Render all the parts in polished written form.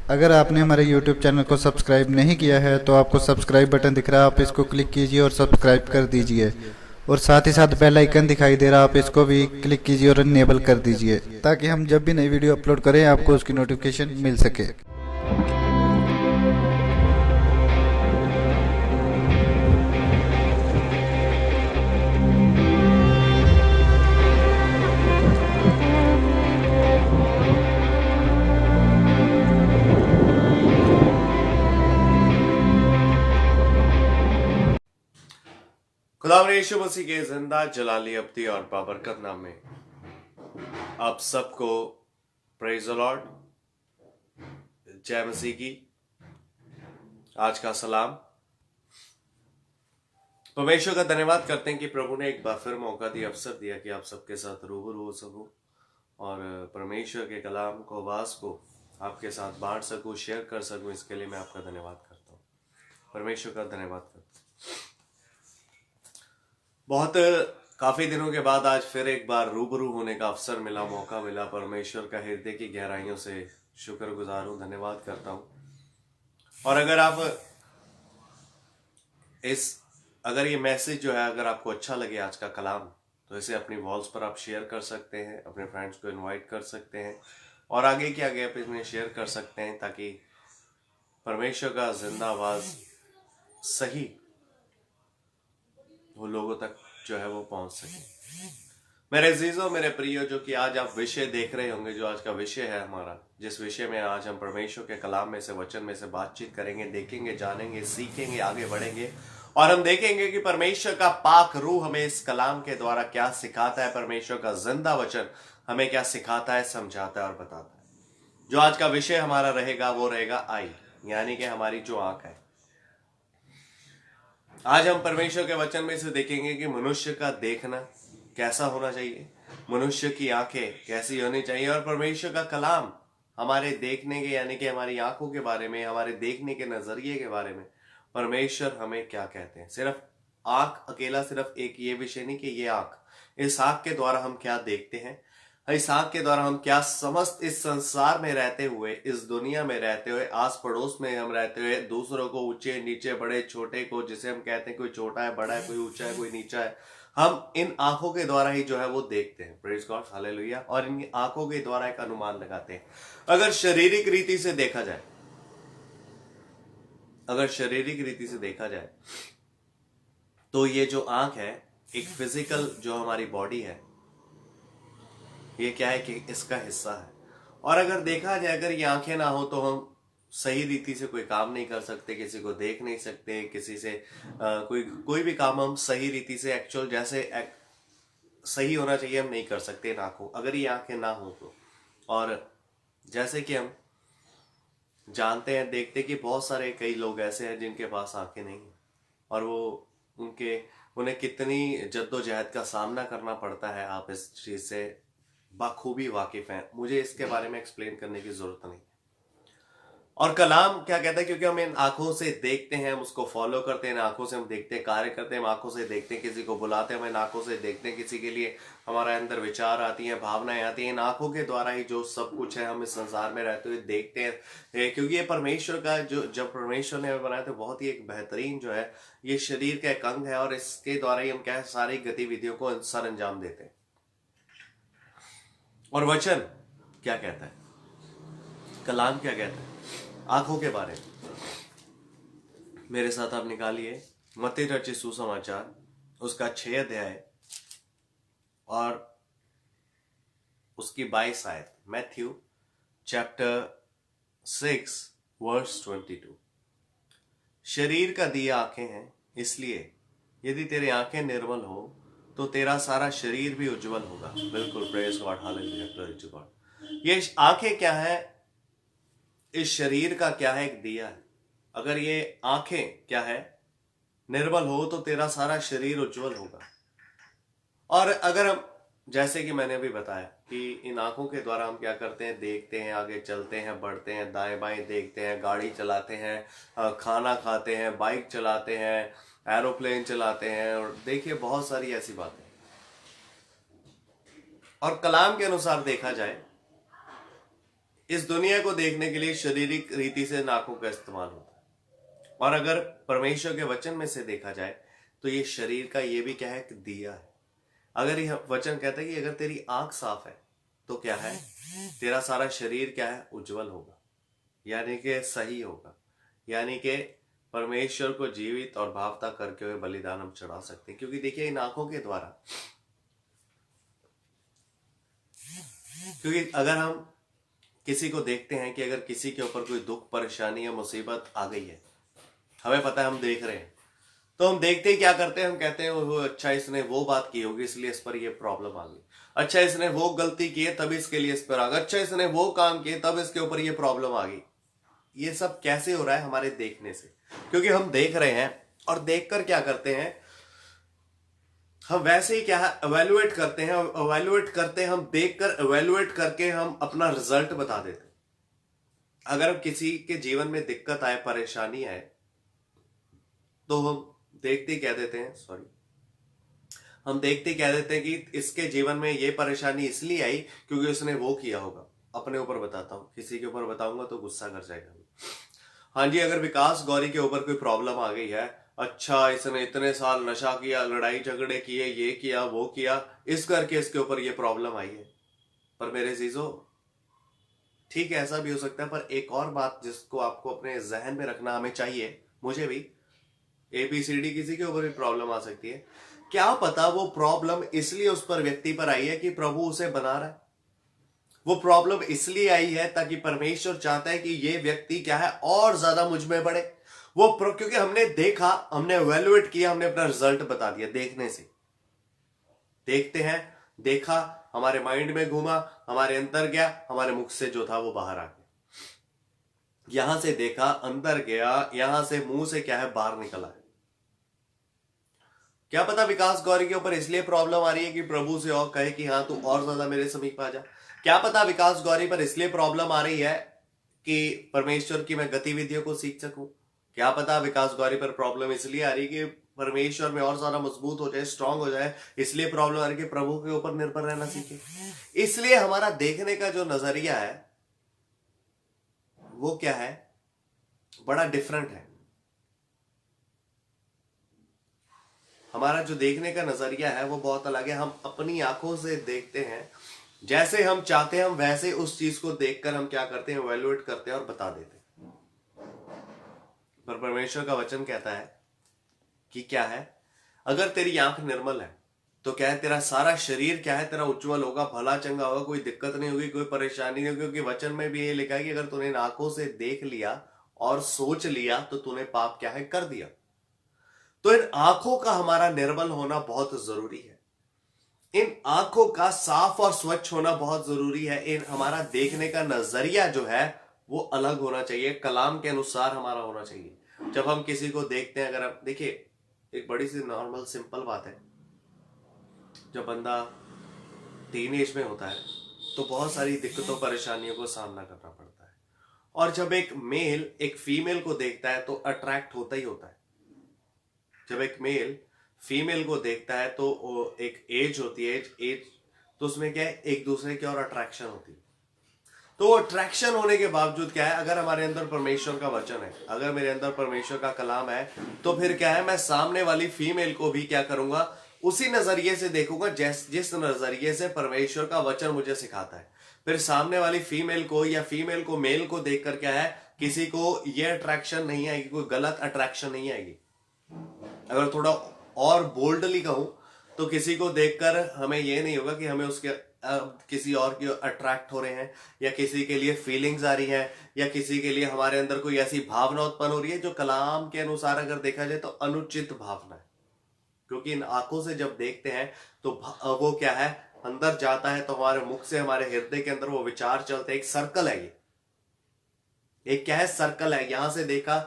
अगर आपने हमारे YouTube चैनल को सब्सक्राइब नहीं किया है तो आपको सब्सक्राइब बटन दिख रहा है, आप इसको क्लिक कीजिए और सब्सक्राइब कर दीजिए। और साथ ही साथ बेल आइकन दिखाई दे रहा है, आप इसको भी क्लिक कीजिए और इनेबल कर दीजिए ताकि हम जब भी नई वीडियो अपलोड करें आपको उसकी नोटिफिकेशन मिल सके। खुदावंद यीशु मसीह के जिंदा जलाली अब्दी और बाबरकत नाम में आप सबको प्रेज द लॉर्ड, जय मसीह की। आज का सलाम। परमेश्वर का धन्यवाद करते हैं कि प्रभु ने एक बार फिर मौका दिया, अवसर दिया कि आप सबके साथ रूबरू हो सकूं और परमेश्वर के कलाम को, आवाज को आपके साथ बांट सकूं, शेयर कर सकूं। इसके लिए मैं आपका धन्यवाद करता हूं, परमेश्वर का धन्यवाद करता हूं। बहुत काफी दिनों के बाद आज फिर एक बार रूबरू होने का अवसर मिला, मौका मिला। परमेश्वर का हृदय की गहराइयों से शुक्रगुजार हूं, धन्यवाद करता हूं। और अगर ये मैसेज जो है, अगर आपको अच्छा लगे आज का कलाम, तो इसे अपनी वॉल्स पर आप शेयर कर सकते हैं, अपने फ्रेंड्स को इनवाइट कर सकते हैं और आगे के आगे आप इसमें शेयर कर सकते हैं ताकि परमेश्वर का जिंदा आवाज सही वो लोगों तक जो है वो पहुंच सके। मेरे अजीजों, मेरे प्रियो, जो कि आज आप विषय देख रहे होंगे, जो आज का विषय है हमारा, जिस विषय में आज हम परमेश्वर के कलाम में से, वचन में से बातचीत करेंगे, देखेंगे, जानेंगे, सीखेंगे, आगे बढ़ेंगे और हम देखेंगे कि परमेश्वर का पाक रूह हमें इस कलाम के द्वारा क्या सिखाता है। परमेश्वर का जिंदा वचन हमें क्या सिखाता है, समझाता है और बताता है। जो आज का विषय हमारा रहेगा वो रहेगा आई, यानी कि हमारी जो आंख है। आज हम परमेश्वर के वचन में से देखेंगे कि मनुष्य का देखना कैसा होना चाहिए, मनुष्य की आंखें कैसी होनी चाहिए और परमेश्वर का कलाम हमारे देखने के, यानी कि हमारी आंखों के बारे में, हमारे देखने के नजरिए के बारे में परमेश्वर हमें क्या कहते हैं। सिर्फ आंख अकेला सिर्फ एक ये विषय नहीं कि ये आंख, इस आंख के द्वारा हम क्या देखते हैं, इस आंख के द्वारा हम क्या समस्त इस संसार में रहते हुए, इस दुनिया में रहते हुए, आस पड़ोस में हम रहते हुए, दूसरों को, ऊंचे नीचे, बड़े छोटे को, जिसे हम कहते हैं कोई छोटा है, बड़ा है, कोई ऊंचा है, कोई नीचा है, हम इन आंखों के द्वारा ही जो है वो देखते हैं। Praise God, hallelujah. और इन आंखों के द्वारा एक अनुमान लगाते हैं। अगर शारीरिक रीति से देखा जाए, तो ये जो आंख है, एक फिजिकल जो हमारी बॉडी है, ये क्या है कि इसका हिस्सा है। और अगर देखा जाए, अगर ये आंखें ना हो तो हम सही रीति से कोई काम नहीं कर सकते, किसी को देख नहीं सकते, किसी से कोई भी काम हम सही रीति से, एक्चुअल जैसे सही होना चाहिए, हम नहीं कर सकते इन आंखों, अगर ये आंखें ना हो तो। और जैसे कि हम जानते हैं, देखते कि बहुत सारे कई लोग ऐसे हैं जिनके पास आंखें नहीं है और उन्हें कितनी जद्दोजहद का सामना करना पड़ता है। आप इस चीज से बखूबी वाकिफ हैं, मुझे इसके बारे में एक्सप्लेन करने की जरूरत नहीं। और कलाम क्या कहता है, क्योंकि हम इन आंखों से देखते हैं, हम उसको फॉलो करते हैं, इन आंखों से हम देखते हैं, कार्य करते हैं, हम आंखों से देखते हैं, किसी को बुलाते हैं, हम इन आंखों से देखते हैं, किसी के लिए हमारे अंदर विचार आती हैं, भावनाएं आती हैं। इन आंखों के द्वारा ही जो सब कुछ है हम इस संसार में रहते हुए देखते हैं, क्योंकि ये परमेश्वर का जब परमेश्वर ने हमें बनाया तो बहुत ही एक बेहतरीन जो है ये शरीर का एक अंग है और इसके द्वारा ही हम क्या सारी गतिविधियों को सर अंजाम देते हैं। और वचन क्या कहता है, कलाम क्या कहता है आंखों के बारे में। मेरे साथ आप निकालिए मत्ती रचित सुसमाचार, उसका 6 अध्याय और उसकी 22 आयत। Matthew chapter 6 verse 22। शरीर का दिया आंखें हैं, इसलिए यदि तेरी आंखें निर्मल हो तो तेरा सारा शरीर भी उज्जवल होगा। बिल्कुल, praise God, hallelujah, praise God. ये आंखें क्या है, इस शरीर का क्या है, एक दिया है। अगर ये आंखें क्या है, निर्मल हो तो तेरा सारा शरीर उज्जवल होगा। और अगर हम, जैसे कि मैंने अभी बताया कि इन आंखों के द्वारा हम क्या करते हैं, देखते हैं, आगे चलते हैं, बढ़ते हैं, दाएं बाएं देखते हैं, गाड़ी चलाते हैं, खाना खाते हैं, बाइक चलाते हैं, एरोप्लेन चलाते हैं, और देखिए बहुत सारी ऐसी बातें। और कलाम के अनुसार देखा जाए इस दुनिया को देखने के लिए शारीरिक रीति से नाकों का इस्तेमाल होता है, और अगर परमेश्वर के वचन में से देखा जाए तो ये शरीर का ये भी क्या है, दिया है। अगर यह वचन कहता है कि अगर तेरी आंख साफ है तो क्या है, तेरा सारा शरीर क्या है, उज्जवल होगा, यानी कि सही होगा, यानी कि परमेश्वर को जीवित और भावता करके हुए बलिदान हम चढ़ा सकते हैं। क्योंकि देखिए इन आंखों के द्वारा, क्योंकि अगर हम किसी को देखते हैं कि अगर किसी के ऊपर कोई दुख परेशानी या मुसीबत आ गई है, हमें पता है, हम देख रहे हैं, तो हम देखते ही क्या करते हैं, हम कहते हैं वो अच्छा इसने वो बात की होगी इसलिए इस पर ये प्रॉब्लम आ गई, अच्छा इसने वो गलती की है तब इसके लिए इस पर आ गई, अच्छा इसने वो काम किए तब इसके ऊपर ये प्रॉब्लम आ गई। ये सब कैसे हो रहा है, हमारे देखने से, क्योंकि हम देख रहे हैं और देखकर क्या करते हैं, हम वैसे ही क्या है, एवेल्युएट करते हैं, हम देखकर एवेल्युएट करके हम अपना रिजल्ट बता देते हैं। अगर किसी के जीवन में दिक्कत आए, परेशानी आए, तो हम देखते ही कह देते हैं, हम देखते ही कह देते हैं कि इसके जीवन में ये परेशानी इसलिए आई क्योंकि उसने वो किया होगा। अपने ऊपर बताता हूं, किसी के ऊपर बताऊंगा तो गुस्सा कर जाएगा। हाँ जी, अगर विकास गौरी के ऊपर कोई प्रॉब्लम आ गई है, अच्छा इसने इतने साल नशा किया, लड़ाई झगड़े किए, ये किया वो किया, इस करके इसके ऊपर ये प्रॉब्लम आई है। पर मेरे जीजो, ठीक है ऐसा भी हो सकता है, पर एक और बात जिसको आपको अपने जहन में रखना हमें चाहिए, मुझे भी, ABCD किसी के ऊपर भी प्रॉब्लम आ सकती है, क्या पता वो प्रॉब्लम इसलिए उस पर व्यक्ति पर आई है कि प्रभु उसे बना रहा है। वो प्रॉब्लम इसलिए आई है ताकि परमेश्वर चाहता है कि ये व्यक्ति क्या है, और ज्यादा मुझ में बढ़े। क्योंकि हमने देखा, हमने एवेल्युएट किया, हमने अपना रिजल्ट बता दिया। देखने से देखते हैं, देखा, हमारे माइंड में घूमा, हमारे अंदर गया, हमारे मुख से जो था वो बाहर आ गया। यहां से देखा, अंदर गया, यहां से मुंह से क्या है, बाहर निकला है। क्या पता विकास गौरी के ऊपर इसलिए प्रॉब्लम आ रही है कि प्रभु से और कहे कि हाँ तू और ज्यादा मेरे समीप आ जा। क्या पता विकास गौरी पर इसलिए प्रॉब्लम आ रही है कि परमेश्वर की मैं गतिविधियों को सीख सकूं। क्या पता विकास गौरी पर प्रॉब्लम इसलिए आ रही है कि परमेश्वर में और ज्यादा मजबूत हो जाए, स्ट्रांग हो जाए, इसलिए प्रॉब्लम आ रही है कि प्रभु के ऊपर निर्भर रहना सीखे। इसलिए हमारा देखने का जो नजरिया है वो क्या है, बड़ा डिफरेंट है। हमारा जो देखने का नजरिया है वो बहुत अलग है। हम अपनी आंखों से देखते हैं, जैसे हम चाहते हैं हम वैसे उस चीज को देखकर हम क्या करते हैं, एवेल्युएट करते हैं और बता देते हैं। पर परमेश्वर का वचन कहता है कि क्या है, अगर तेरी आंख निर्मल है तो क्या है, तेरा सारा शरीर क्या है, तेरा उज्जवल होगा, भला चंगा होगा, कोई दिक्कत नहीं होगी, कोई परेशानी नहीं होगी। क्योंकि वचन में भी ये लिखा है कि अगर तूने आंखों से देख लिया और सोच लिया तो तूने पाप क्या है, कर दिया। तो इन आंखों का हमारा निर्मल होना बहुत जरूरी है। इन आंखों का साफ और स्वच्छ होना बहुत जरूरी है। इन हमारा देखने का नजरिया जो है वो अलग होना चाहिए, कलाम के अनुसार हमारा होना चाहिए। जब हम किसी को देखते हैं, अगर आप देखिए, एक बड़ी सी नॉर्मल सिंपल बात है, जब बंदा टीनेज में होता है तो बहुत सारी दिक्कतों परेशानियों को सामना करना पड़ता है, और जब एक मेल एक फीमेल को देखता है तो अट्रैक्ट होता ही होता है। जब एक मेल फीमेल को देखता है तो एक एज होती है, एज तो उसमें क्या है, एक दूसरे की और अट्रैक्शन होती है। तो अट्रैक्शन होने के बावजूद क्या है, अगर हमारे अंदर परमेश्वर का वचन है, अगर मेरे अंदर परमेश्वर का कलाम है, तो फिर क्या है, मैं सामने वाली फीमेल को भी क्या करूंगा, उसी नजरिए से देखूंगा जिस नजरिए से परमेश्वर का वचन मुझे सिखाता है। फिर सामने वाली फीमेल को या फीमेल को मेल को देखकर क्या है, किसी को यह अट्रैक्शन नहीं आएगी, कोई गलत अट्रैक्शन नहीं आएगी। अगर थोड़ा और बोल्डली कहूं तो किसी को देखकर हमें यह नहीं होगा कि हमें उसके किसी और की अट्रैक्ट हो रहे हैं, या किसी के लिए फीलिंग्स आ रही है, या किसी के लिए हमारे अंदर कोई ऐसी भावना उत्पन्न हो रही है जो कलाम के अनुसार अगर देखा जाए तो अनुचित भावना है। क्योंकि इन आंखों से जब देखते हैं तो वो क्या है, अंदर जाता है, तो हमारे मुख से हमारे हृदय के अंदर वो विचार चलते हैं। एक सर्कल है, ये एक क्या है, सर्कल है। यहां से देखा,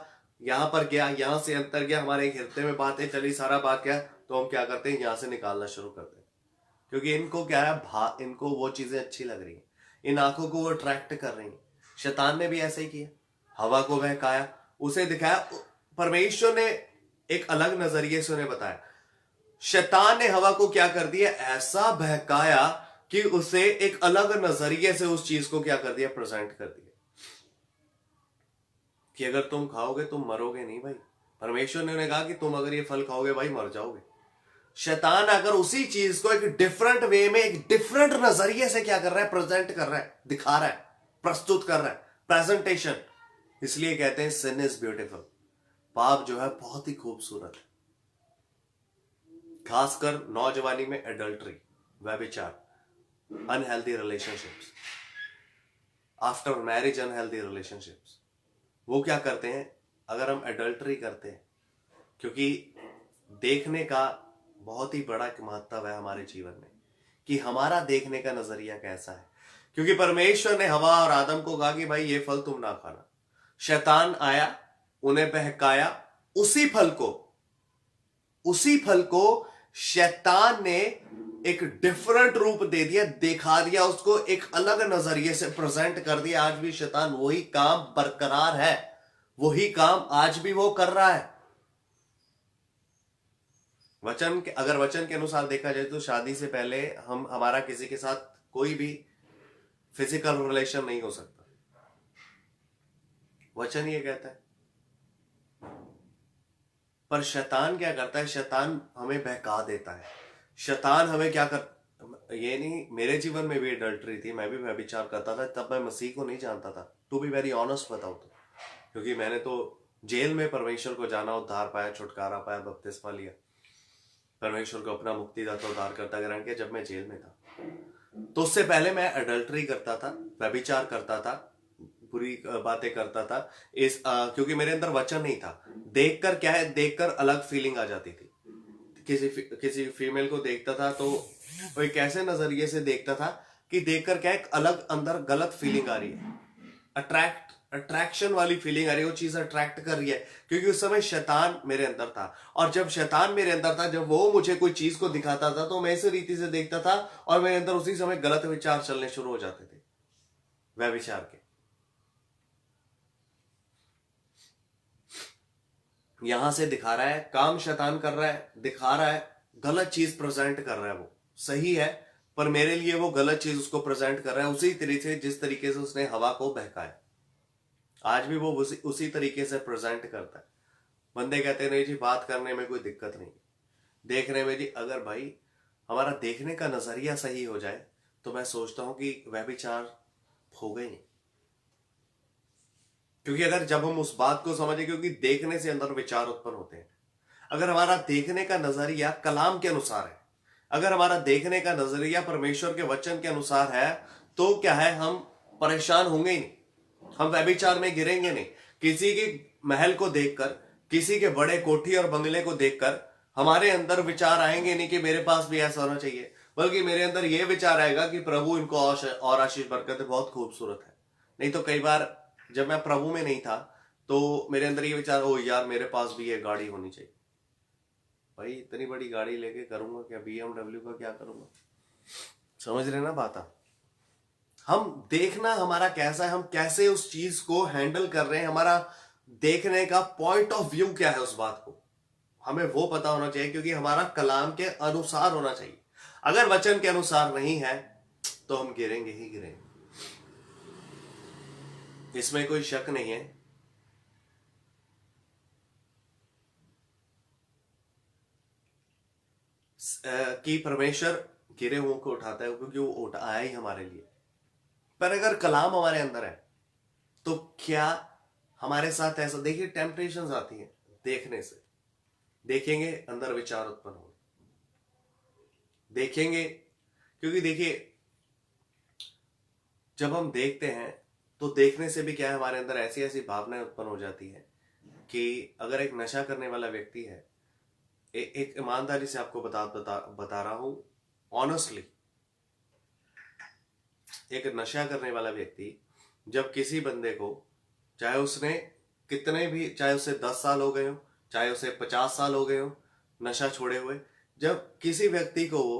यहां पर गया, यहां से अंतर गया, हमारे हृदय में बातें चली, सारा बात क्या, तो हम क्या करते हैं, यहां से निकालना शुरू करते हैं। क्योंकि इनको क्या है, इनको वो चीजें अच्छी लग रही हैं, इन आंखों को वो अट्रैक्ट कर रही हैं। शैतान ने भी ऐसा ही किया, हवा को बहकाया, उसे दिखाया। परमेश्वर ने एक अलग नजरिए से उन्हें बताया। शैतान ने हवा को क्या कर दिया, ऐसा बहकाया कि उसे एक अलग नजरिए से उस चीज को क्या कर दिया, प्रेजेंट कर दिया कि अगर तुम खाओगे तुम मरोगे नहीं भाई। परमेश्वर ने उन्हें कहा कि तुम अगर ये फल खाओगे भाई मर जाओगे। शैतान अगर उसी चीज को एक डिफरेंट वे में, एक डिफरेंट नजरिए से क्या कर रहा है, प्रेजेंट कर रहा है, दिखा रहा है, प्रस्तुत कर रहा है, प्रेजेंटेशन। इसलिए कहते हैं सिन इज ब्यूटीफुल, पाप जो है बहुत ही खूबसूरत है। खासकर नौजवानी में एडल्ट्री, व्यभिचार, unhealthy relationships, after marriage unhealthy relationships, वो क्या करते हैं, अगर हम एडल्ट्री करते हैं, क्योंकि देखने का बहुत ही बड़ा महत्व है हमारे जीवन में कि हमारा देखने का नजरिया कैसा है। क्योंकि परमेश्वर ने हवा और आदम को कहा कि भाई ये फल तुम ना खाना। शैतान आया, उन्हें बहकाया, उसी फल को शैतान ने एक डिफरेंट रूप दे दिया, दिखा दिया उसको, एक अलग नजरिए से प्रेजेंट कर दिया। आज भी शैतान वही काम बरकरार है, वही काम आज भी वो कर रहा है। अगर वचन के अनुसार देखा जाए तो शादी से पहले हमारा किसी के साथ कोई भी फिजिकल रिलेशन नहीं हो सकता। वचन ये कहता है। पर शैतान क्या करता है, शैतान हमें बहका देता है। शैतान हमें क्या कर, ये नहीं, मेरे जीवन में भी एडल्ट्री थी, मैं भी व्यभिचार करता था, तब मैं मसीह को नहीं जानता था, टू बी वेरी ऑनेस्ट बताऊं तो। क्योंकि मैंने तो जेल में परमेश्वर को जाना, उद्धार पाया, छुटकारा पाया, बपतिस्मा लिया, परमेश्वर को अपना मुक्तिदाता उद्धारकर्ता ग्रहण किया जब मैं जेल में था। तो उससे पहले मैं एडल्ट्री करता था, व्यभिचार करता था, बुरी बातें करता था, क्योंकि मेरे अंदर वचन नहीं था। देखकर क्या है, देखकर अलग फीलिंग आ जाती थी। किसी फीमेल को देखता था तो वो एक ऐसे नजरिए से देखता था कि देखकर क्या एक अलग अंदर गलत फीलिंग आ रही है, अट्रैक्शन वाली फीलिंग आ रही है, वो चीज अट्रैक्ट कर रही है। क्योंकि उस समय शैतान मेरे अंदर था, और जब शैतान मेरे अंदर था, जब वो मुझे कोई चीज को दिखाता था तो मैं इस रीति से देखता था, और मेरे अंदर उसी समय गलत विचार चलने शुरू हो जाते थे, व्यभिचार के। यहां से दिखा रहा है, काम शैतान कर रहा है, दिखा रहा है, गलत चीज प्रेजेंट कर रहा है। वो सही है, पर मेरे लिए वो गलत चीज उसको प्रेजेंट कर रहा है, उसी तरीके से जिस तरीके से उसने हवा को बहकाया। आज भी वो उसी तरीके से प्रेजेंट करता है। बंदे कहते नहीं जी बात करने में कोई दिक्कत नहीं, देखने में जी, अगर भाई हमारा देखने का नजरिया सही हो जाए तो मैं सोचता हूं कि व्यभिचार होगा ही नहीं। क्योंकि अगर जब हम उस बात को समझे, क्योंकि देखने से अंदर विचार उत्पन्न होते हैं। अगर हमारा देखने का नजरिया कलाम के अनुसार है, अगर हमारा देखने का नजरिया परमेश्वर के वचन के अनुसार है, तो क्या है, हम परेशान होंगे ही नहीं, हम व्यभिचार में गिरेंगे नहीं। किसी के महल को देखकर, किसी के बड़े कोठी और बंगले को देखकर हमारे अंदर विचार आएंगे नहीं कि मेरे पास भी ऐसा होना चाहिए, बल्कि मेरे अंदर यह विचार आएगा कि प्रभु इनको और आशीष बरकत बहुत खूबसूरत है। नहीं तो कई बार जब मैं प्रभु में नहीं था तो मेरे अंदर ये विचार, ओ यार मेरे पास भी ये गाड़ी होनी चाहिए। भाई इतनी बड़ी गाड़ी लेके करूंगा क्या, BMW का क्या करूंगा? समझ रहे ना बात आप? हम देखना हमारा कैसा है, हम कैसे उस चीज को हैंडल कर रहे हैं, हमारा देखने का पॉइंट ऑफ व्यू क्या है, उस बात को हमें वो पता होना चाहिए। क्योंकि हमारा कलाम के अनुसार होना चाहिए। अगर वचन के अनुसार नहीं है तो हम गिरेंगे ही गिरेंगे, इसमें कोई शक नहीं है। कि परमेश्वर गिरे हुओं को उठाता है, क्योंकि वो आया ही हमारे लिए। पर अगर कलाम हमारे अंदर है तो क्या हमारे साथ ऐसा, देखिए टेम्पटेशंस आती हैं देखने से, देखेंगे अंदर विचार उत्पन्न हो, देखेंगे। क्योंकि देखिए जब हम देखते हैं तो देखने से भी क्या है, हमारे अंदर ऐसी ऐसी भावनाएं उत्पन्न हो जाती है कि अगर एक नशा करने वाला व्यक्ति है, एक ईमानदारी से आपको बता रहा हूं, ऑनेस्टली, एक नशा करने वाला व्यक्ति जब किसी बंदे को, चाहे उसने कितने भी, चाहे उसे 10 साल हो गए हो, चाहे उसे 50 साल हो गए हो नशा छोड़े हुए, जब किसी व्यक्ति को वो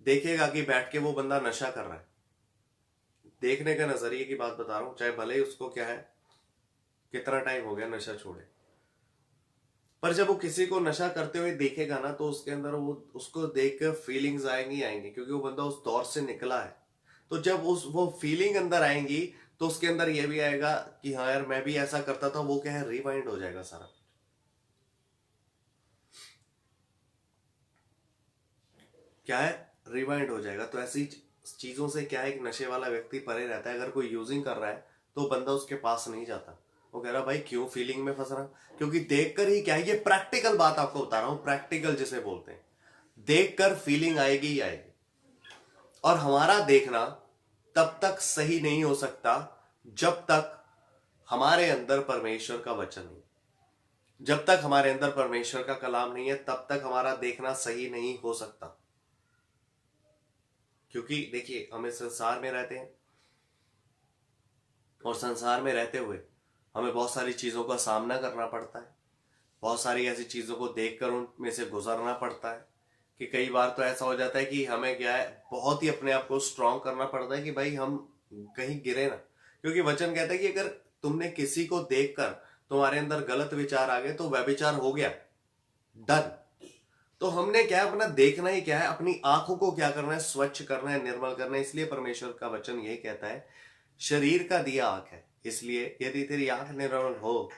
देखेगा कि बैठ के वो बंदा नशा कर रहा है, देखने का नजरिए की बात बता रहा हूं, चाहे भले ही उसको क्या है, कितना टाइम हो गया नशा छोड़े, पर जब वो किसी को नशा करते हुए देखेगा ना, तो उसके अंदर वो उसको देख कर फीलिंग्स आएंगी आएंगी, क्योंकि वो बंदा उस दौर से निकला है। तो जब उस वो फीलिंग अंदर आएंगी तो उसके अंदर ये भी आएगा कि हाँ यार मैं भी ऐसा करता था, वो क्या है, रिवाइंड हो जाएगा सारा। क्या है, रिवाइंड हो जाएगा। तो ऐसी चीजों से क्या है, एक नशे वाला व्यक्ति परे रहता है। अगर कोई यूजिंग कर रहा है तो बंदा उसके पास नहीं जाता। वो कह रहा भाई क्यों फीलिंग में फंस रहा, क्योंकि देखकर ही क्या है, ये प्रैक्टिकल बात आपको बता रहा हूं, प्रैक्टिकल जिसे बोलते हैं, देखकर फीलिंग आएगी ही आएगी। और हमारा देखना तब तक सही नहीं हो सकता जब तक हमारे अंदर परमेश्वर का वचन नहीं, जब तक हमारे अंदर परमेश्वर का कलाम नहीं है, तब तक हमारा देखना सही नहीं हो सकता। क्योंकि देखिए हम इस संसार में रहते हैं, और संसार में रहते हुए हमें बहुत सारी चीजों का सामना करना पड़ता है, बहुत सारी ऐसी चीजों को देखकर उनमें से गुजरना पड़ता है कि कई बार तो ऐसा हो जाता है कि हमें क्या है, बहुत ही अपने आप को स्ट्रांग करना पड़ता है कि भाई हम कहीं गिरे ना। क्योंकि वचन कहता है कि अगर तुमने किसी को देखकर तुम्हारे अंदर गलत विचार आ गए तो व्यभिचार हो गया, डन। तो हमने क्या है, अपना देखना ही क्या है, अपनी आंखों को क्या करना है, स्वच्छ करना है, निर्मल करना है। इसलिए परमेश्वर का वचन यही कहता है, शरीर का दिया आंख है, इसलिए यदि तेरी आंख निर्मल हो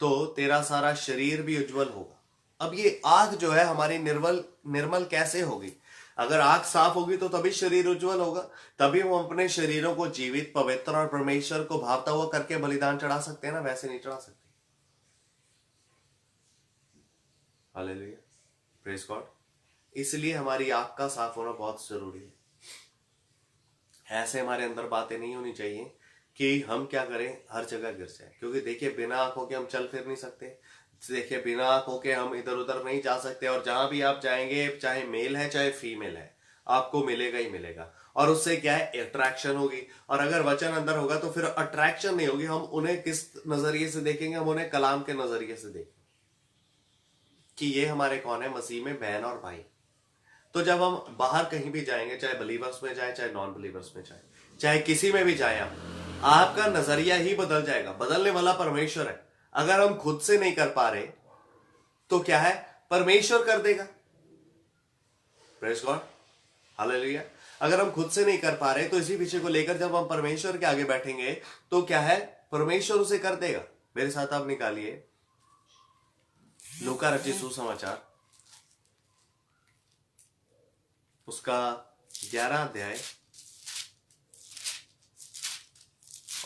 तो तेरा सारा शरीर भी उज्जवल होगा। अब ये आंख जो है हमारी निर्मल कैसे होगी? अगर आंख साफ होगी तो तभी शरीर उज्जवल होगा, तभी हम अपने शरीरों को जीवित, पवित्र और परमेश्वर को भावता हुआ करके बलिदान चढ़ा सकते हैं ना, वैसे नहीं चढ़ा सकते। Hallelujah, praise God. इसलिए हमारी आंख का साफ होना बहुत जरूरी है। ऐसे हमारे अंदर बातें नहीं होनी चाहिए कि हम क्या करें, हर जगह गिर जाए। क्योंकि देखिए बिना आंखों के हम चल फिर नहीं सकते, देखिए बिना आंखों के हम इधर उधर नहीं जा सकते। और जहां भी आप जाएंगे, चाहे मेल है चाहे फीमेल है, आपको मिलेगा ही मिलेगा। और उससे क्या है, अट्रैक्शन होगी। और अगर वचन अंदर होगा तो फिर अट्रैक्शन नहीं होगी। हम उन्हें किस नजरिए से देखेंगे, हम उन्हें कलाम के नजरिए से देखेंगे कि ये हमारे कौन है, मसीह में बहन और भाई। तो जब हम बाहर कहीं भी जाएंगे, चाहे बिलीवर्स में जाए चाहे नॉन बिलीवर्स में जाए, चाहे किसी में भी जाए, आपका नजरिया ही बदल जाएगा। बदलने वाला परमेश्वर है। अगर हम खुद से नहीं कर पा रहे तो क्या है, परमेश्वर कर देगा। Praise God, hallelujah. अगर हम खुद से नहीं कर पा रहे तो इसी विषय को लेकर जब हम परमेश्वर के आगे बैठेंगे तो क्या है, परमेश्वर उसे कर देगा। मेरे साथ आप निकालिए लूका रचित सुसमाचार, उसका 11 अध्याय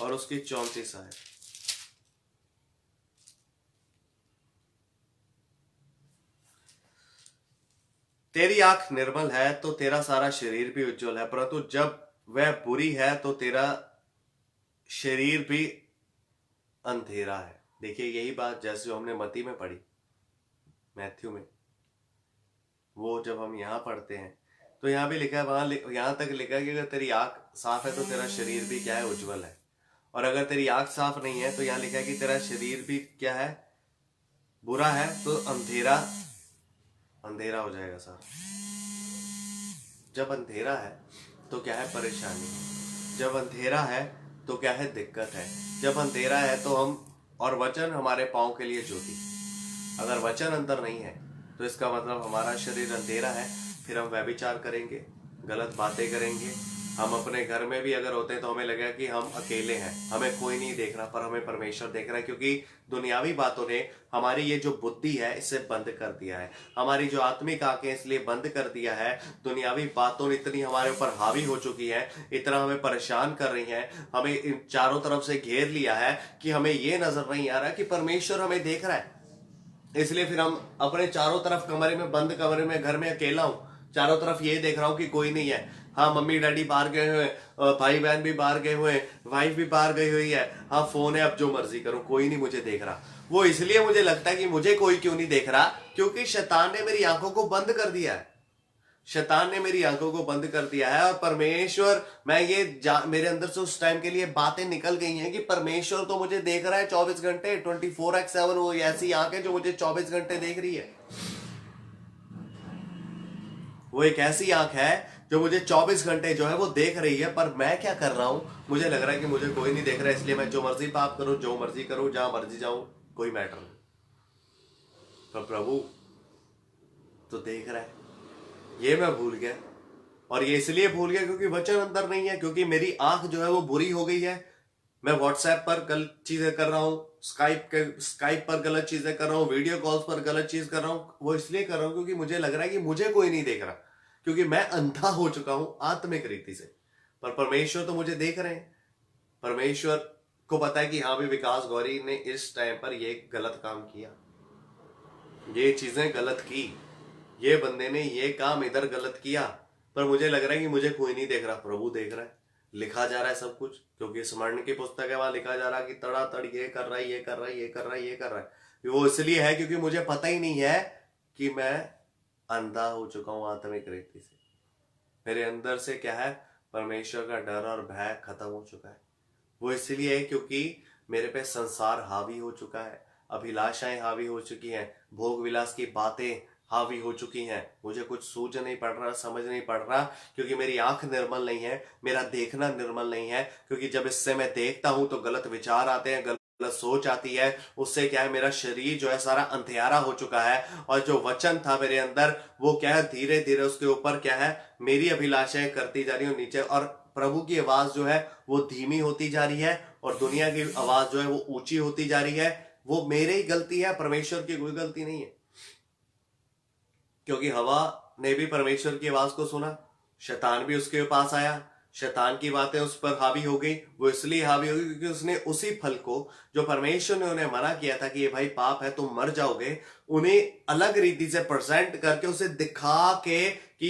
और उसकी 34 आयत। तेरी आंख निर्मल है तो तेरा सारा शरीर भी उज्जवल है, परंतु जब वह बुरी है तो तेरा शरीर भी अंधेरा है। देखिए यही बात जैसे हमने मत्ती में पढ़ी, मैथ्यू में, वो जब हम यहां पढ़ते हैं तो यहां भी लिखा है, वहां यहां तक लिखा है कि अगर तेरी आंख साफ है तो तेरा शरीर भी क्या है, उज्जवल है। और अगर तेरी आंख साफ नहीं है तो यहां लिखा है कि तेरा शरीर भी क्या है, बुरा है, तो अंधेरा अंधेरा हो जाएगा सारा। जब अंधेरा है तो क्या है, परेशानी। जब अंधेरा है तो क्या है, दिक्कत है। जब अंधेरा है तो हम, और वचन हमारे पांव के लिए ज्योति। अगर वचन अंदर नहीं है तो इसका मतलब हमारा शरीर अंधेरा है। फिर हम व्यभिचार करेंगे, गलत बातें करेंगे। हम अपने घर में भी अगर होते हैं तो हमें लगेगा कि हम अकेले हैं, हमें कोई नहीं देख रहा, पर हमें परमेश्वर देख रहा है। क्योंकि दुनियावी बातों ने हमारी ये जो बुद्धि है इसे बंद कर दिया है, हमारी जो आत्मिक आंखें इसलिए बंद कर दिया है। दुनियावी बातों इतनी हमारे ऊपर हावी हो चुकी है, इतना हमें परेशान कर रही है, हमें इन चारों तरफ से घेर लिया है कि हमें ये नजर नहीं आ रहा कि परमेश्वर हमें देख रहा है। इसलिए फिर हम अपने चारों तरफ कमरे में, बंद कमरे में, घर में अकेला हूं, चारों तरफ ये देख रहा हूं कि कोई नहीं है। हाँ मम्मी डैडी बाहर गए हुए, भाई बहन भी बाहर गए हुए, वाइफ भी बाहर गई हुई है, हाँ फोन है, अब जो मर्जी करूं, कोई नहीं मुझे देख रहा। वो इसलिए मुझे लगता है कि मुझे कोई क्यों नहीं देख रहा, क्योंकि शैतान ने मेरी आंखों को बंद कर दिया है। शैतान ने मेरी आंखों को बंद कर दिया है। और परमेश्वर, मैं ये मेरे अंदर से उस टाइम के लिए बातें निकल गई हैं कि परमेश्वर तो मुझे देख रहा है 24 घंटे, 24/7। वो ऐसी आंख है जो मुझे 24 घंटे देख रही है। वो एक ऐसी आंख है जो मुझे 24 घंटे जो है वो देख रही है। पर मैं क्या कर रहा हूं, मुझे लग रहा है कि मुझे कोई नहीं देख रहा है, इसलिए मैं जो मर्जी पाप करूं, जो मर्जी करूं, जहां मर्जी जाऊं, कोई मैटर नहीं। पर प्रभु तो देख रहा है, ये मैं भूल गया। और ये इसलिए भूल गया क्योंकि वचन अंदर नहीं है, क्योंकि मेरी आंख जो है वो बुरी हो गई है। मैं व्हाट्सएप पर गलत चीजें कर रहा हूँ, स्काइप पर गलत चीजें कर रहा हूँ, वीडियो कॉल्स पर गलत चीज कर रहा हूँ। वो इसलिए कर रहा हूँ क्योंकि मुझे लग रहा है कि मुझे कोई नहीं देख रहा, क्योंकि मैं अंधा हो चुका हूं आत्मिक रीति से। पर परमेश्वर तो मुझे देख रहे हैं। परमेश्वर को पता है कि हाँ भी विकास गौरी ने इस टाइम पर ये गलत काम किया, ये चीजें गलत की, ये बंदे ने ये काम इधर गलत किया। पर मुझे लग रहा है कि मुझे कोई नहीं देख रहा, प्रभु देख रहा है। लिखा जा रहा है सब कुछ, क्योंकि स्मरण की पुस्तक है, वहां लिखा जा रहा है कि तड़ातड़ ये कर रहा है, ये कर रहा है, ये कर रहा है, ये कर रहा है। वो इसलिए है क्योंकि मुझे पता ही नहीं है कि मैं अंधा हो चुका हूं आत्मिक रीति से। मेरे अंदर से क्या है, परमेश्वर का डर और भय खत्म हो चुका है। वो इसलिए है क्योंकि मेरे पे संसार हावी हो चुका है, अभिलाषाएं हावी हो चुकी हैं, भोग विलास की बातें हावी हो चुकी हैं। मुझे कुछ सूझ नहीं पड़ रहा, समझ नहीं पड़ रहा, क्योंकि मेरी आंख निर्मल नहीं है, मेरा देखना निर्मल नहीं है। क्योंकि जब इससे मैं देखता हूं तो गलत विचार आते हैं, गलत सोच आती है। उससे क्या है, मेरा शरीर जो है सारा अंधियारा हो चुका है। और जो वचन था मेरे अंदर वो क्या है, धीरे धीरे उसके ऊपर क्या है, मेरी अभिलाषाएं करती जा रही हूँ नीचे। और प्रभु की आवाज जो है वो धीमी होती जा रही है, और दुनिया की आवाज जो है वो ऊंची होती जा रही है। वो मेरी ही गलती है, परमेश्वर की कोई गलती नहीं है। क्योंकि हवा ने भी परमेश्वर की आवाज को सुना, शैतान भी उसके पास आया, शैतान की बातें उस पर हावी हो गई। वो इसलिए हावी हो गई क्योंकि उसने उसी फल को जो परमेश्वर ने उन्हें मना किया था कि ये भाई पाप है, तुम मर जाओगे, उन्हें अलग रीति से प्रेजेंट करके उसे दिखा के कि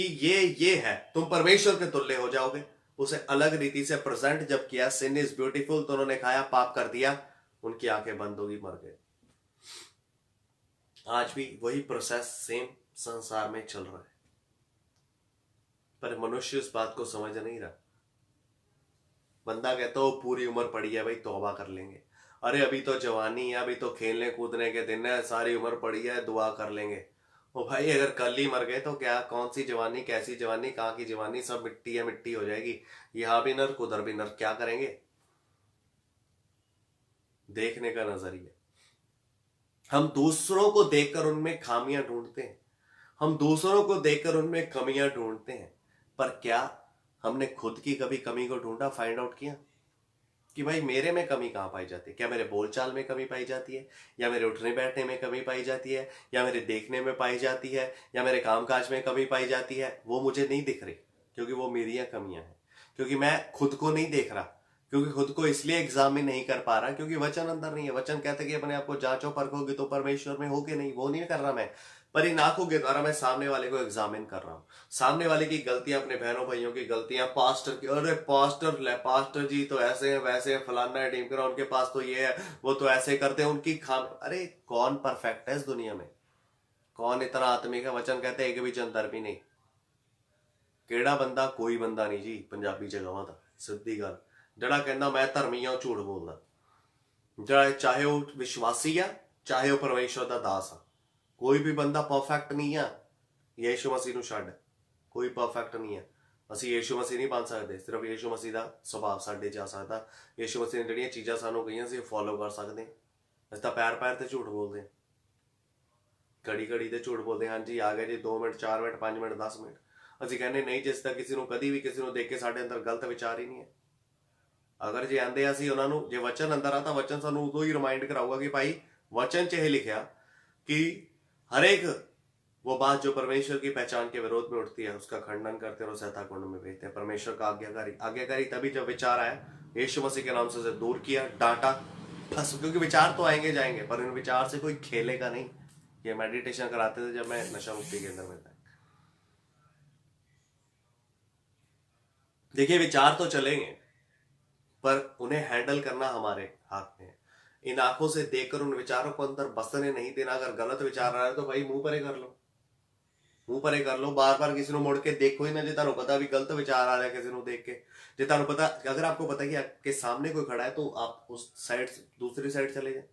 ये है, तुम परमेश्वर के तुल्य हो जाओगे, उसे अलग रीति से प्रेजेंट जब किया, सिन इज ब्यूटीफुल, तो उन्होंने खाया, पाप कर दिया, उनकी आंखें बंद होगी, मर गए। आज भी वही प्रोसेस सेम संसार में चल रहा है, पर मनुष्य इस बात को समझ नहीं रहा। बंदा कहता हो पूरी उम्र पड़ी है भाई, तौबा कर लेंगे, अरे अभी तो जवानी है, अभी तो खेलने कूदने के दिन है, सारी उम्र पड़ी है, दुआ कर लेंगे। ओ भाई अगर कल ही मर गए तो क्या, कौन सी जवानी, कैसी जवानी, कहाँ की जवानी, सब मिट्टी है, मिट्टी हो जाएगी। यहाँ भी नर्क उधर भी नर्क, क्या करेंगे। देखने का नजरिया, हम दूसरों को देखकर उनमें खामियां ढूंढते हैं, हम दूसरों को देखकर उनमें कमियां ढूंढते हैं, पर क्या हमने खुद की कभी कमी को ढूंढा, फाइंड आउट किया कि भाई मेरे में कमी कहां पाई जाती है। क्या मेरे बोलचाल में कमी पाई जाती है, या मेरे उठने बैठने में कमी पाई जाती है, या मेरे देखने में पाई जाती है, या मेरे कामकाज में कमी पाई जाती है। वो मुझे नहीं दिख रही, क्योंकि वो मेरी कमियां हैं, क्योंकि मैं खुद को नहीं देख रहा, क्योंकि खुद को इसलिए एग्जामिन नहीं कर पा रहा क्योंकि वचन अंदर नहीं है। वचन कहते कि अपने आप को जांचो परखोगे तो परमेश्वर में होगे नहीं, वो नहीं कर रहा मैं। पर इन आंखों के द्वारा मैं सामने वाले को एग्जामिन कर रहा हूं, सामने वाले की गलतियां, अपने बहनों भाइयों की गलतियां, पास्टर की, अरे पास्टर जी तो ऐसे हैं, वैसे हैं, फलाना है, ढीमकरा, उनके पास तो ये है, वो तो ऐसे करते हैं, उनकी खाम। अरे कौन परफेक्ट है इस दुनिया में, कौन इतना आत्मिक है। वचन कहते हैं एक भी अंदर भी नहीं। केड़ा बंदा, कोई बंदा नहीं जी, पंजाबी च कहां था सीधी गल। जड़ा कहना मैं धर्मी हाँ, झूठ बोलदा, जड़ा चाहे वो विश्वासी आ, चाहे वो परमेश्वर का दास आ, कोई भी बंदा परफेक्ट नहीं है। यीशु मसीह नूं छड्ड, कोई परफेक्ट नहीं है। ਅਸੀਂ यीशु मसीह नहीं बन सकते, सिर्फ यीशु मसीह का सुभाव साडे च आ सकता। यीशु मसीह ने जिहड़ियां चीज़ां सानूं कहियां ਅਸੀਂ फॉलो कर सकते हैं। ਅਸੀਂ ਤਾਂ पैर पैर ते झूठ बोलते हैं, घड़ी घड़ी ते झूठ बोलते हैं। हाँ जी आ गए जी 2 मिनट 4 मिनट 5 मिनट 10 मिनट। ਅਸੀਂ कहने नहीं, जिस तक किसी ਨੂੰ कभी भी किसी ਨੂੰ देख के साडे अंदर गलत विचार ही नहीं है। अगर जे आंदे ਅਸੀਂ ਉਹਨਾਂ ਨੂੰ, जे वचन अंदर आ तो वचन सानूं उदों ही रिमाइंड कराऊगा कि भाई वचन च यह लिखा कि हर एक वो बात जो परमेश्वर की पहचान के विरोध में उठती है उसका खंडन करते हैं और सहता कुंड में भेजते हैं। परमेश्वर का आज्ञाकारी तभी जब विचार आया, यीशु मसीह के नाम से उसे दूर किया, डांटा, बस। क्योंकि विचार तो आएंगे जाएंगे, पर इन विचार से कोई खेलेगा नहीं। ये मेडिटेशन कराते थे जब मैं नशा मुक्ति केंद्र में था। देखिए विचार तो चलेंगे, पर उन्हें हैंडल करना हमारे हाथ में है। इन आंखों से देखकर उन विचारों को अंदर बसने नहीं देना। अगर गलत विचार आ रहा है तो भाई मुंह परे कर लो, मुंह परे कर लो। बार बार किसी को मुड़ के देखो ही ना, जे तुहानू पता भी गलत विचार आ रहा है किसी को देख के। जे तुहानू पता, अगर आपको पता है कि आपके सामने कोई खड़ा है तो आप उस साइड, दूसरी साइड चले जाए।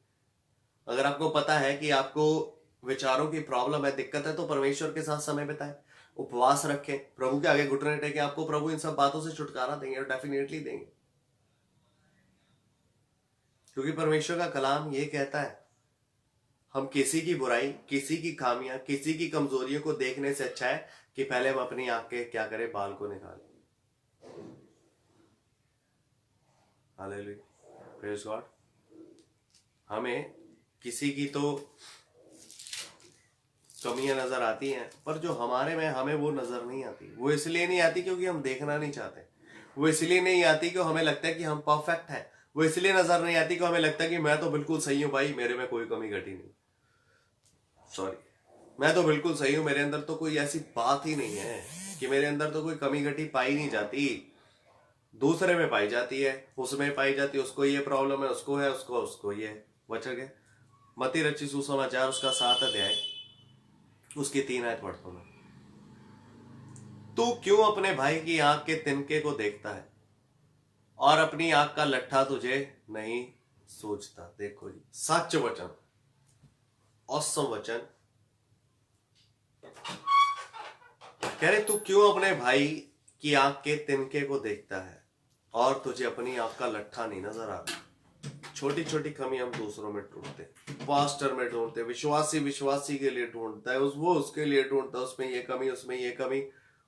अगर आपको पता है कि आपको विचारों की प्रॉब्लम है, दिक्कत है, तो परमेश्वर के साथ समय बिताएं, उपवास रखें, प्रभु के आगे घुटने टेकें। आपको प्रभु इन सब बातों से छुटकारा देंगे और डेफिनेटली देंगे, क्योंकि परमेश्वर का कलाम ये कहता है हम किसी की बुराई, किसी की खामियां, किसी की कमजोरियों को देखने से अच्छा है कि पहले हम अपनी आंख के क्या करें, बाल को निकालें। Hallelujah, praise God. हमें किसी की तो कमियां नजर आती हैं, पर जो हमारे में हमें वो नजर नहीं आती। वो इसलिए नहीं आती क्योंकि हम देखना नहीं चाहते। वो इसलिए नहीं आती कि हमें लगता है कि हम परफेक्ट हैं। वो इसलिए नजर नहीं आती कि हमें लगता है कि मैं तो बिल्कुल सही हूं भाई, मेरे में कोई कमी घटी नहीं। सॉरी, मैं तो बिल्कुल सही हूं, मेरे अंदर तो कोई ऐसी बात ही नहीं है कि मेरे अंदर तो कोई कमी घटी पाई नहीं जाती। दूसरे में पाई जाती है, उसमें पाई जाती है, उसको ये प्रॉब्लम है, उसको है, उसको ये है। वचन है मती रची सुसमाचार उसका 7 अध्याय उसकी 3 आयत पढ़ता हूं। तू क्यों अपने भाई की आंख के तिनके को देखता है और अपनी आंख का लट्ठा तुझे नहीं सोचता। देखो जी, सच वचन, औसम वचन। कह रहे तू क्यों अपने भाई की आंख के तिनके को देखता है और तुझे अपनी आंख का लट्ठा नहीं नजर आ रहा। छोटी छोटी कमी हम दूसरों में ढूंढते, पास्टर में ढूंढते, विश्वासी के लिए ढूंढता है, वो उसके लिए ढूंढता है, उसमें ये कमी, उसमें ये कमी।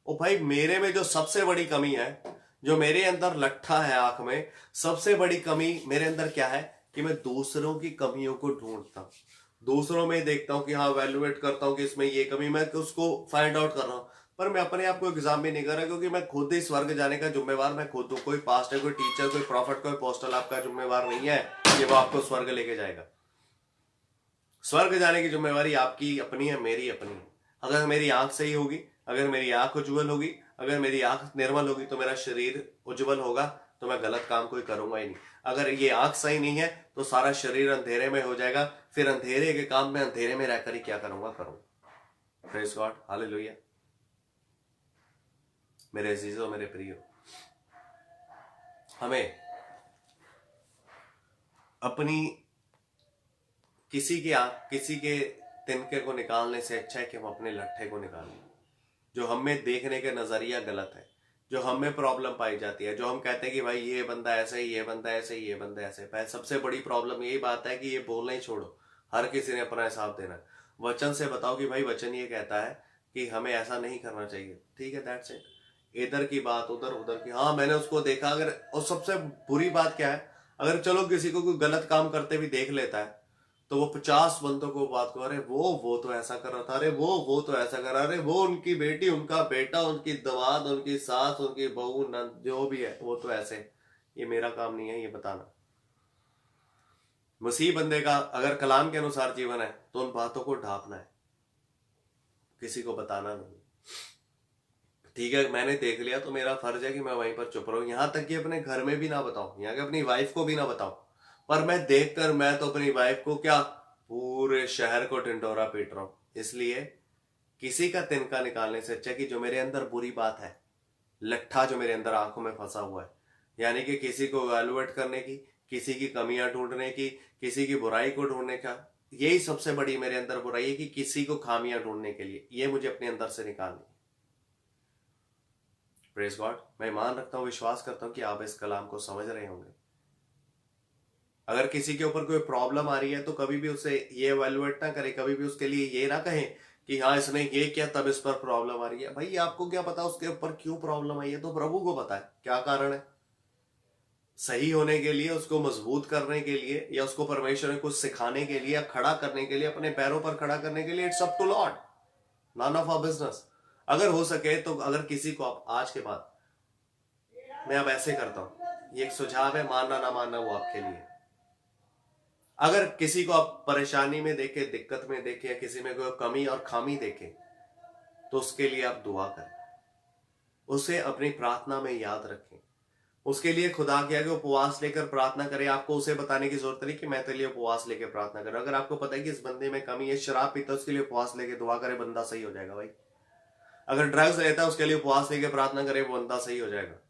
ओ भाई, मेरे में जो सबसे बड़ी कमी है, जो मेरे अंदर लट्ठा है आंख में, सबसे बड़ी कमी मेरे अंदर क्या है कि मैं दूसरों की कमियों को ढूंढता हूं, दूसरों में देखता हूं कि हाँ, वैल्यूएट करता हूं कि इसमें ये कमी, मैं उसको फाइंड आउट कर रहा हूं। पर मैं अपने आप को एग्जाम भी नहीं कर रहा, क्योंकि मैं खुद ही स्वर्ग जाने का जिम्मेवार मैं खुद हूं। कोई पास्टर, कोई टीचर, कोई प्रॉफिट, कोई अपोस्टल आपका जिम्मेवार नहीं है कि वो आपको स्वर्ग लेके जाएगा। स्वर्ग जाने की जिम्मेवारी आपकी अपनी है, मेरी अपनी है। अगर मेरी आंख सही होगी, अगर मेरी आंख उज्जवल होगी, अगर मेरी आंख निर्मल होगी, तो मेरा शरीर उज्जवल होगा, तो मैं गलत काम कोई करूंगा ही नहीं। अगर ये आंख सही नहीं है तो सारा शरीर अंधेरे में हो जाएगा, फिर अंधेरे के काम में अंधेरे में रहकर ही क्या करूंगा। Praise God, hallelujah. मेरे अजीजों, मेरे प्रियो, हमें अपनी किसी के तिनके को निकालने से अच्छा है कि हम अपने लट्ठे को निकालें। जो हमें देखने के नजरिया गलत है, जो हमें प्रॉब्लम पाई जाती है, जो हम कहते हैं कि भाई ये बंदा ऐसे ही, ये बंदा ऐसे ही, ये बंदा ऐसे। सबसे बड़ी प्रॉब्लम यही बात है कि ये बोलना ही छोड़ो, हर किसी ने अपना हिसाब देना। वचन से बताओ कि भाई वचन ये कहता है कि हमें ऐसा नहीं करना चाहिए, ठीक है, दैट्स इट। इधर की बात उधर, उधर की हाँ मैंने उसको देखा। अगर, और सबसे बुरी बात क्या है, अगर चलो किसी को कोई गलत काम करते भी देख लेता है तो वो 50 बंदों को बात को, अरे वो तो ऐसा कर रहा था, अरे वो तो ऐसा कर रहा, अरे वो उनकी बेटी, उनका बेटा, उनकी दामाद, उनकी सास, उनकी बहू, नंद, जो भी है, वो तो ऐसे। ये मेरा काम नहीं है ये बताना। मसीह बंदे का अगर कलाम के अनुसार जीवन है तो उन बातों को ढांपना है, किसी को बताना नहीं। ठीक है, मैंने देख लिया तो मेरा फर्ज है कि मैं वहीं पर चुप रहूं, यहां तक कि अपने घर में भी ना बताऊं, यहाँ के अपनी वाइफ को भी ना बताऊं। पर मैं देखकर मैं तो अपनी वाइफ को क्या, पूरे शहर को ढिंढोरा पीट रहा हूं। इसलिए किसी का तिनका निकालने से अच्छा कि जो मेरे अंदर बुरी बात है, लट्ठा जो मेरे अंदर आंखों में फंसा हुआ है, यानी कि किसी को इवैल्यूएट करने की, किसी की कमियां ढूंढने की, किसी की बुराई को ढूंढने का, यही सबसे बड़ी मेरे अंदर बुराई है कि किसी को खामियां ढूंढने के लिए, ये मुझे अपने अंदर से निकालनी। Praise God. मैं मान रखता हूं, विश्वास करता हूं कि आप इस कलाम को समझ रहे होंगे। अगर किसी के ऊपर कोई प्रॉब्लम आ रही है तो कभी भी उसे ये इवैल्यूएट ना करें, कभी भी उसके लिए ये ना कहें कि हाँ इसने ये किया तब इस पर प्रॉब्लम आ रही है। भाई आपको क्या पता उसके ऊपर क्यों प्रॉब्लम आई है, तो प्रभु को पता है क्या कारण है। सही होने के लिए, उसको मजबूत करने के लिए, या उसको परमेश्वर ने कुछ सिखाने के लिए, या खड़ा करने के लिए, अपने पैरों पर खड़ा करने के लिए, it's up to Lord, none of our business. अगर हो सके तो अगर किसी को आप आज के बाद, मैं अब ऐसे करता हूं, ये एक सुझाव है, मानना ना मानना वो आपके लिए। अगर किसी को आप परेशानी में देखे, दिक्कत में देखे, या किसी में कोई कमी और खामी देखे, तो उसके लिए आप दुआ करें, उसे अपनी प्रार्थना में याद रखें, उसके लिए खुदा के आगे उपवास लेकर प्रार्थना करें। आपको उसे बताने की जरूरत नहीं कि मैं तेरे लिए उपवास लेकर प्रार्थना करूं। अगर आपको पता है कि इस बंदे में कमी है, शराब पीता है, उसके लिए उपवास लेके दुआ करे, बंदा सही हो जाएगा भाई। अगर ड्रग्स लेता है, उसके लिए उपवास लेके प्रार्थना करे, वो बंदा सही हो जाएगा।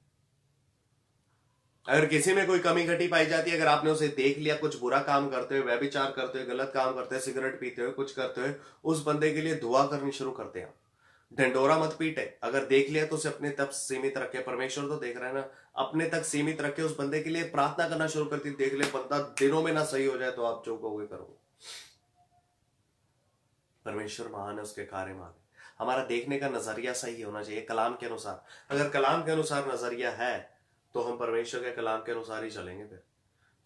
अगर किसी में कोई कमी घटी पाई जाती है, अगर आपने उसे देख लिया कुछ बुरा काम करते हुए, व्यभिचार करते हुए, गलत काम करते हुए, सिगरेट पीते हुए, कुछ करते हुए, उस बंदे के लिए दुआ करनी शुरू करते हैं। ढंडोरा मत पीटे। अगर देख लिया तो उसे अपने तक सीमित रखे, परमेश्वर तो देख रहा है ना, अपने तक सीमित रखे, उस बंदे के लिए प्रार्थना करना शुरू करती। देख ले बंदा दिनों में ना सही हो जाए तो आप जो कहोगे करोगे। परमेश्वर महान है, उसके कार्य महान है। हमारा देखने का नजरिया सही होना चाहिए कलाम के अनुसार। अगर कलाम के अनुसार नजरिया है तो हम परमेश्वर के कलाम के अनुसार ही चलेंगे।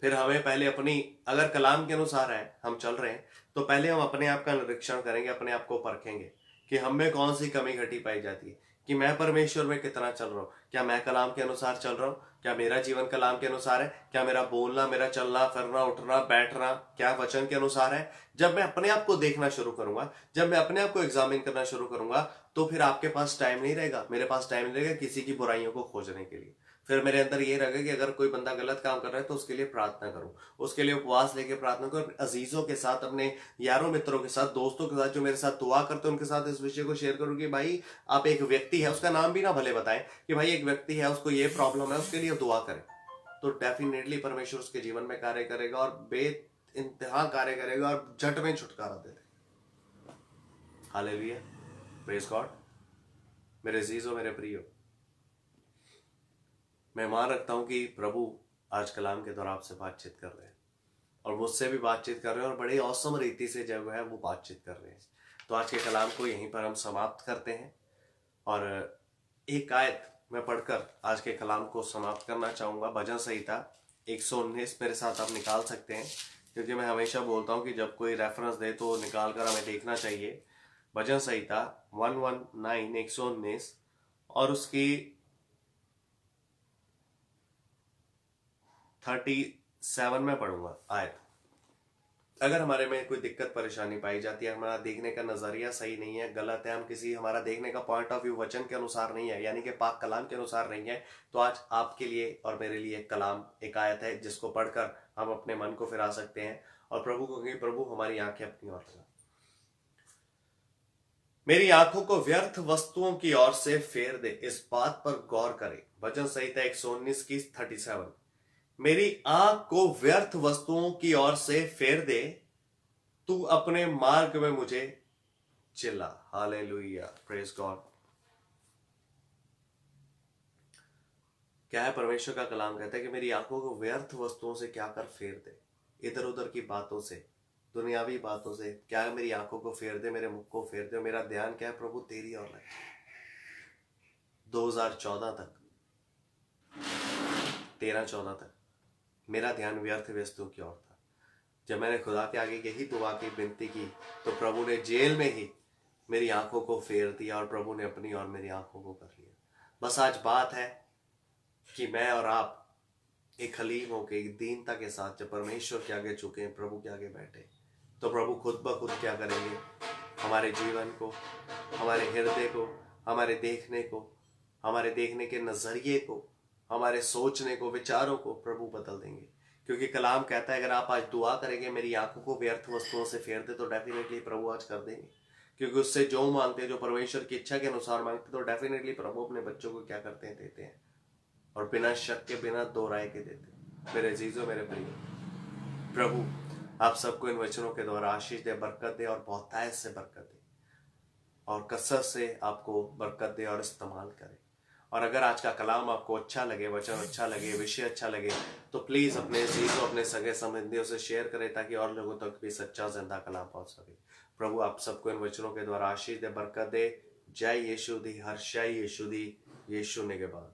फिर हमें पहले अपनी, अगर कलाम के अनुसार है हम चल रहे हैं, तो पहले हम अपने आप का निरीक्षण करेंगे, अपने आप को परखेंगे कि हम में कौन सी कमी घटी पाई जाती है, कि मैं परमेश्वर में कितना चल रहा हूँ। क्या मैं कलाम के अनुसार चल रहा हूँ? क्या मेरा जीवन कलाम के अनुसार है? क्या मेरा बोलना, मेरा चलना फिरना, उठना बैठना क्या वचन के अनुसार है? जब मैं अपने आप को देखना शुरू करूंगा, जब मैं अपने आप को एग्जामिन करना शुरू करूंगा, तो फिर आपके पास टाइम नहीं रहेगा, मेरे पास टाइम नहीं रहेगा किसी की बुराइयों को खोजने के लिए। फिर मेरे अंदर ये रहेगा कि अगर कोई बंदा गलत काम कर रहा है तो उसके लिए प्रार्थना करूं, उसके लिए उपवास लेके प्रार्थना करूं, अपने अजीजों के साथ, अपने यारों मित्रों के साथ, दोस्तों के साथ जो मेरे साथ दुआ करते हैं उनके साथ इस विषय को शेयर करूं कि भाई आप एक व्यक्ति है, उसका नाम भी ना भले बताएं कि भाई एक व्यक्ति है, उसको ये प्रॉब्लम है, उसके लिए दुआ करें, तो डेफिनेटली परमेश्वर उसके जीवन में कार्य करेगा और बेइंतहा कार्य करेगा और झट में छुटकारा दे देगा। Hallelujah, praise God. मेरे अजीजों, मेरे प्रियो, मैं मान रखता हूं कि प्रभु आज कलाम के द्वारा आपसे बातचीत कर रहे हैं और मुझसे भी बातचीत कर रहे हैं और बड़े औसम रीति से जो है वो बातचीत कर रहे हैं। तो आज के कलाम को यहीं पर हम समाप्त करते हैं और एक आयत मैं पढ़कर आज के कलाम को समाप्त करना चाहूंगा। भजन संहिता 119 मेरे साथ आप निकाल सकते हैं, क्योंकि मैं हमेशा बोलता हूं कि जब कोई रेफरेंस दे तो निकाल कर हमें देखना चाहिए। भजन संहिता 119 और उसकी 37 में पढ़ूंगा आयत। अगर हमारे में कोई दिक्कत परेशानी पाई जाती है, हमारा देखने का नजरिया सही नहीं है, गलत है, हम किसी, हमारा देखने का पॉइंट ऑफ व्यू वचन के अनुसार नहीं है, यानी कि पाक कलाम के अनुसार नहीं है, तो आज आपके लिए और मेरे लिए एक कलाम, एक आयत है जिसको पढ़कर हम अपने मन को फिरा सकते हैं और प्रभु को कहेंगे, प्रभु हमारी आंखें अपनी ओर लगा, मेरी आंखों को व्यर्थ वस्तुओं की ओर से फेर दे, इस बात पर गौर करे। भजन संहिता 119 की 37। मेरी आंख को व्यर्थ वस्तुओं की ओर से फेर दे, तू अपने मार्ग में मुझे चिल्ला। Hallelujah, praise God. क्या है, परमेश्वर का कलाम कहता है कि मेरी आंखों को व्यर्थ वस्तुओं से क्या कर फेर दे, इधर उधर की बातों से, दुनियावी बातों से क्या है, मेरी आंखों को फेर दे, मेरे मुख को फेर दे। मेरा ध्यान क्या है, प्रभु तेरी ओर लगे। 2014 तक, 13-14 तक मेरा ध्यान व्यर्थ वस्तुओं की ओर था। जब मैंने खुदा के आगे यही दुआ की, विनती की, तो प्रभु ने जेल में ही मेरी आंखों को फेर दिया और प्रभु ने अपनी और मेरी आंखों को कर लिया। बस आज बात है कि मैं और आप एक हलीम होके, एक दीनता के साथ जब परमेश्वर के आगे झुके, प्रभु के आगे बैठे, तो प्रभु खुद ब खुद क्या करेंगे, हमारे जीवन को, हमारे हृदय को, हमारे देखने को, हमारे देखने के नजरिए को, हमारे सोचने को, विचारों को प्रभु बदल देंगे। क्योंकि कलाम कहता है अगर आप आज दुआ करेंगे, मेरी आंखों को व्यर्थ वस्तुओं से फेर दे, तो डेफिनेटली प्रभु आज कर देंगे। क्योंकि उससे जो मांगते हैं, जो परमेश्वर की इच्छा के अनुसार मांगते, तो डेफिनेटली प्रभु अपने बच्चों को क्या करते हैं, देते हैं, और बिना शक के, बिना दो राय के देते हैं। मेरे अजीजों, मेरे प्रिय, प्रभु आप सबको इन वचनों के द्वारा आशीष दे, बरकत दे और बहुतायत से बरकत दे और कसरत से आपको बरकत दे और इस्तेमाल करे। और अगर आज का कलाम आपको अच्छा लगे, वचन अच्छा लगे, विषय अच्छा लगे, तो प्लीज अपने अजीजों, अपने सगे संबंधियों से शेयर करें ताकि और लोगों तक भी सच्चा जिंदा कलाम पहुंच सके। प्रभु आप सबको इन वचनों के द्वारा आशीष दे, बरकत दे। जय यीशु दी, हर्षय यीशु दी, यीशु ने के बाद।